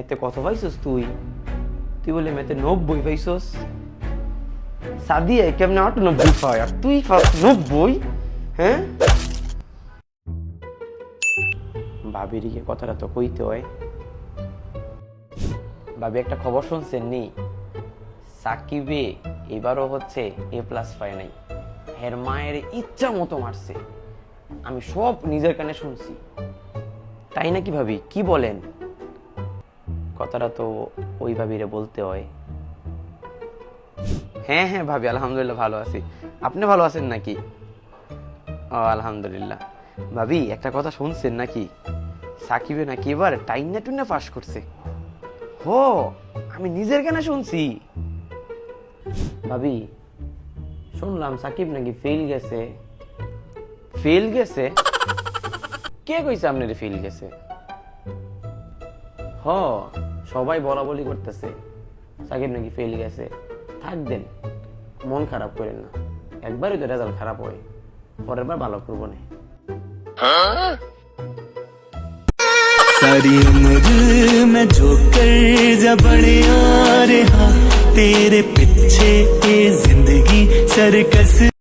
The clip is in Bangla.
ম্যাথে কত পাইছস তুই? তুই বলে ম্যাথে 90 পাইছস? সাদিয়া কেমনে 98 পায় আর তুই পাস 90? হ্যাঁ, ভাবিরিকে কথাটা তো কইতে হয়। ভাবি একটা খবর শুনছেন নি? সাকিবে এবারও হচ্ছে A+ পায় নাই, হের মায়ের ইচ্ছা মতো মারছে। আমি সব নিজের কানে শুনছি। তাই নাকি ভাবি? কি বলেন? কথাটা তো ওই ভাবিরে বলতে হয়। হ্যাঁ হ্যাঁ ভাবি, আলহামদুলিল্লাহ ভালো আছি। আপনি ভালো আছেন নাকি? ও আলহামদুলিল্লাহ। ভাবি একটা কথা শুনছেন নাকি? সাকিবে নাকি এবার টাইনা টুইনা পাস করছে। হো, আমি নিজের কানে শুনছি। ভাবি শুনলাম সাকিব নাকি ফেল গেছে। ফেল গেছে? কে কইছে আপনারে ফেল গেছে? হ, সবাই বলা বলি করতেছে সাকিব নাকি ফেল গেছে। থাকবেন, মন খারাপ করেন না, একবারই তো রেজাল্ট খারাপ হয়, পরের বার ভালো করবো না। सारी उम्र मैं जो कर जा बड़े आ रहा तेरे पीछे ये जिंदगी सर्कस।